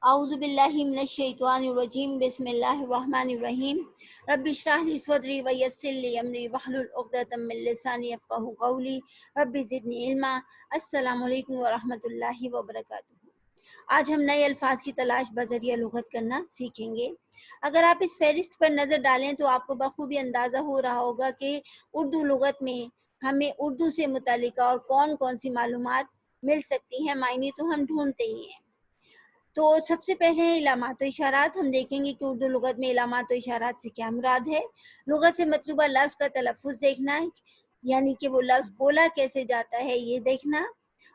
اعوذ باللہ من الشیطان الرجیم بسم اللہ الرحمن الرحیم رب اشرح لی صدری ویسر لی امری واحلل عقدۃ من لسانی یفقہوا قولی رب زدنی علما۔ السلام علیکم ورحمۃ اللہ وبرکاتہ۔ آج ہم نئے الفاظ کی تلاش بذریعہ لغت کرنا سیکھیں گے۔ اگر آپ اس فہرست پر نظر ڈالیں تو آپ کو بخوبی اندازہ ہو رہا ہوگا کہ اردو لغت میں ہمیں اردو سے متعلقہ اور کون کون سی معلومات مل سکتی ہیں، معنی تو ہم ڈھونڈتے ہی ہیں۔ تو سب سے پہلے علامات و اشارات ہم دیکھیں گے کہ اردو لغت میں علامات و اشارات سے کیا مراد ہے۔ لغت سے مطلوبہ لفظ کا تلفظ دیکھنا، یعنی کہ وہ لفظ بولا کیسے جاتا ہے یہ دیکھنا،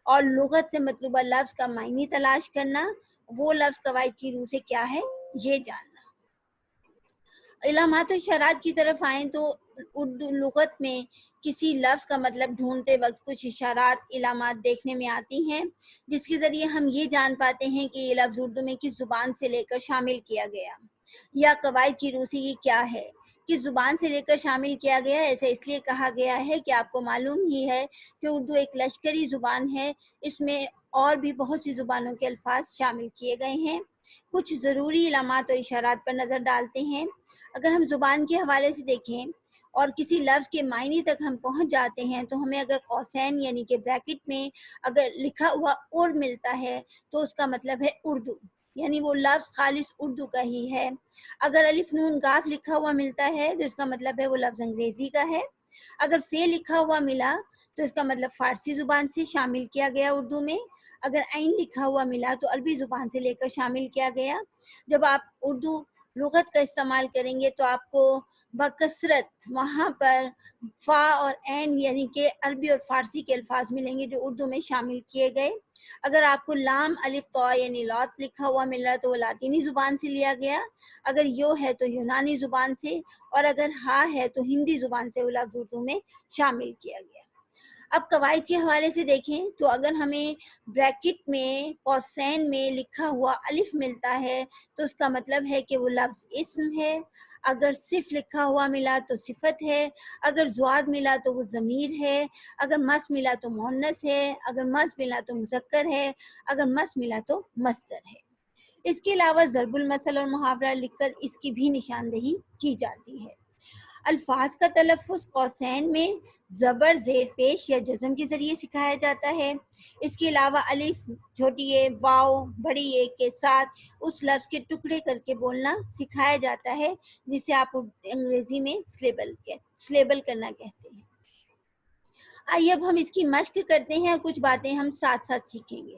اور لغت سے مطلوبہ لفظ کا معنی تلاش کرنا، وہ لفظ قواعد کی روح سے کیا ہے یہ جاننا۔ علامات و اشارات کی طرف آئیں تو اردو لغت میں کسی لفظ کا مطلب ڈھونڈتے وقت کچھ اشارات علامات دیکھنے میں آتی ہیں، جس کے ذریعے ہم یہ جان پاتے ہیں کہ یہ لفظ اردو میں کس زبان سے لے کر شامل کیا گیا، یا قواعد کی روح سے یہ کیا ہے، کس زبان سے لے کر شامل کیا گیا۔ ایسا اس لیے کہا گیا ہے کہ آپ کو معلوم ہی ہے کہ اردو ایک لشکری زبان ہے، اس میں اور بھی بہت سی زبانوں کے الفاظ شامل کیے گئے ہیں۔ کچھ ضروری علامات و اشارات پر نظر ڈالتے ہیں۔ اگر ہم زبان کے حوالے سے دیکھیں اور کسی لفظ کے معنی تک ہم پہنچ جاتے ہیں تو ہمیں اگر قوسین یعنی کہ بریکٹ میں اگر لکھا ہوا اور ملتا ہے تو اس کا مطلب ہے اردو، یعنی وہ لفظ خالص اردو کا ہی ہے۔ اگر الف نون قاف لکھا ہوا ملتا ہے تو اس کا مطلب ہے وہ لفظ انگریزی کا ہے۔ اگر فے لکھا ہوا ملا تو اس کا مطلب فارسی زبان سے شامل کیا گیا اردو میں۔ اگر عین لکھا ہوا ملا تو عربی زبان سے لے کر شامل کیا گیا۔ جب آپ اردو لغت کا استعمال کریں گے تو آپ کو بکثرت وہاں پر فا اور عین یعنی کہ عربی اور فارسی کے الفاظ ملیں گے جو اردو میں شامل کیے گئے۔ اگر آپ کو لام الف طا یعنی لات لکھا ہوا مل رہا ہے تو وہ لاطینی زبان سے لیا گیا۔ اگر یو ہے تو یونانی زبان سے، اور اگر ہا ہے تو ہندی زبان سے وہ لفظ اردو میں شامل کیا گیا۔ اب قواعد کے حوالے سے دیکھیں تو اگر ہمیں بریکٹ میں قوسین میں لکھا ہوا الف ملتا ہے تو اس کا مطلب ہے کہ وہ لفظ اسم ہے۔ اگر صف لکھا ہوا ملا تو صفت ہے۔ اگر زواد ملا تو وہ ضمیر ہے۔ اگر مس ملا تو مؤنث ہے۔ اگر مس ملا تو مذکر ہے۔ اگر مس ملا تو مصدر ہے۔ اس کے علاوہ ضرب المثل اور محاورہ لکھ کر اس کی بھی نشاندہی کی جاتی ہے۔ الفاظ کا تلفظ قوسین میں زبر زیر پیش یا جزم کے ذریعے سکھایا جاتا ہے۔ اس کے علاوہ الف چھوٹی اے واو بڑی اے کے ساتھ اس لفظ کے ٹکڑے کر کے بولنا سکھایا جاتا ہے، جسے آپ انگریزی میں سلیبل کرنا کہتے ہیں۔ آئیے اب ہم اس کی مشق کرتے ہیں اور کچھ باتیں ہم ساتھ ساتھ سیکھیں گے۔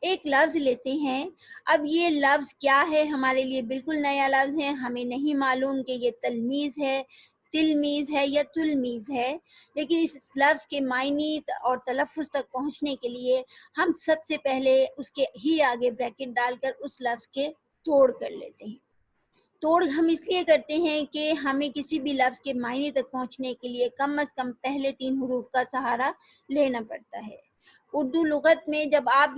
ایک لفظ لیتے ہیں، اب یہ لفظ کیا ہے، ہمارے لیے بالکل نیا لفظ ہے، ہمیں نہیں معلوم کہ یہ تلمیذ ہے، تلمیذ ہے یا تلمیذ ہے، لیکن اس لفظ کے معنی اور تلفظ تک پہنچنے کے لیے ہم سب سے پہلے اس کے ہی آگے بریکٹ ڈال کر اس لفظ کے توڑ کر لیتے ہیں۔ توڑ ہم اس لیے کرتے ہیں کہ ہمیں کسی بھی لفظ کے معنی تک پہنچنے کے لیے کم از کم پہلے 3 حروف کا سہارا لینا پڑتا ہے۔ اردو لغت میں جب آپ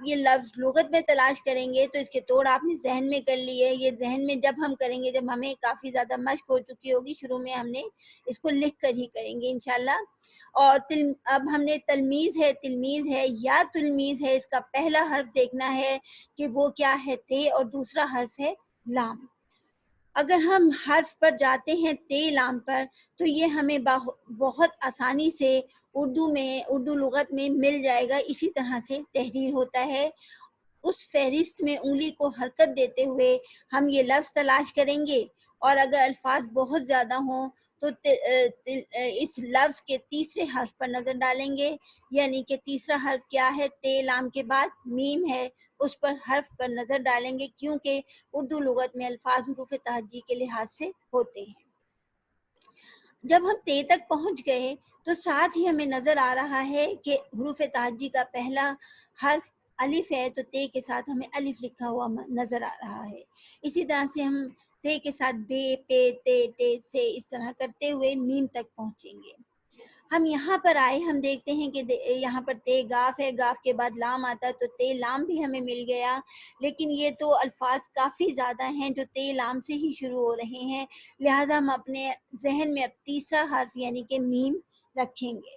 یہ لفظ لغت میں تلاش کریں گے تو اس کے توڑ آپ نے ذہن میں کر لیے۔ یہ ذہن میں جب ہم کریں گے، جب ہمیں کافی زیادہ مشق ہو چکی ہوگی، شروع میں ہم نے اس کو لکھ کر ہی کریں گے انشاءاللہ۔ اور اب ہم نے تلمیذ ہے یا تلمیذ ہے، اس کا پہلا حرف دیکھنا ہے کہ وہ کیا ہے، تے، اور دوسرا حرف ہے لام۔ اگر ہم حرف پر جاتے ہیں تے لام پر تو یہ ہمیں بہت آسانی سے اردو لغت میں مل جائے گا۔ اسی طرح سے تحریر ہوتا ہے۔ اس فہرست میں انگلی کو حرکت دیتے ہوئے ہم یہ لفظ تلاش کریں گے، اور اگر الفاظ بہت زیادہ ہوں تو اس لفظ کے تیسرے حرف پر نظر ڈالیں گے، یعنی کہ تیسرا حرف کیا ہے، تے لام کے بعد میم ہے، اس پر حرف پر نظر ڈالیں گے، کیونکہ اردو لغت میں الفاظ حروف تہجی کے لحاظ سے ہوتے ہیں۔ جب ہم تے تک پہنچ گئے تو ساتھ ہی ہمیں نظر آ رہا ہے کہ حروف تہجی کا پہلا حرف الف ہے، تو تے کے ساتھ ہمیں الف لکھا ہوا نظر آ رہا ہے۔ اسی طرح سے ہم تے کے ساتھ بے، پے، تے، ٹے، سے اس طرح کرتے ہوئے میم تک پہنچیں گے۔ ہم یہاں پر آئے، ہم دیکھتے ہیں کہ یہاں پر تے گاف ہے، گاف کے بعد لام آتا ہے، تو تے لام بھی ہمیں مل گیا، لیکن یہ تو الفاظ کافی زیادہ ہیں جو تے لام سے ہی شروع ہو رہے ہیں، لہٰذا ہم اپنے ذہن میں اب تیسرا حرف یعنی کہ میم رکھیں گے۔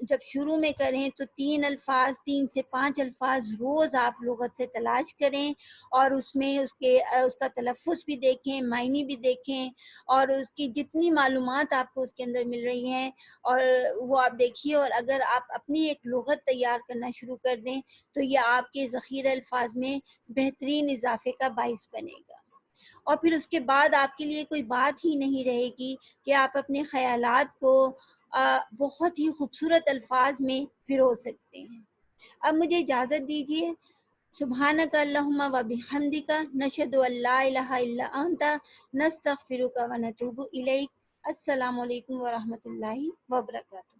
جب شروع میں کریں تو 3 سے 5 الفاظ روز آپ لغت سے تلاش کریں اور اس میں اس کا تلفظ بھی دیکھیں، معنی بھی دیکھیں اور اس کی جتنی معلومات آپ کو اس کے اندر مل رہی ہیں اور وہ آپ دیکھیے، اور اگر آپ اپنی ایک لغت تیار کرنا شروع کر دیں تو یہ آپ کے ذخیرہ الفاظ میں بہترین اضافے کا باعث بنے گا، اور پھر اس کے بعد آپ کے لیے کوئی بات ہی نہیں رہے گی کہ آپ اپنے خیالات کو بہت ہی خوبصورت الفاظ میں پرو سکتے ہیں۔ اب مجھے اجازت دیجیے۔ سبحانک اللہم و بحمدک نشہد ان لا الہ الا انت نستغفرک و نتوب الیک۔ السلام علیکم ورحمۃ اللہ وبرکاتہ۔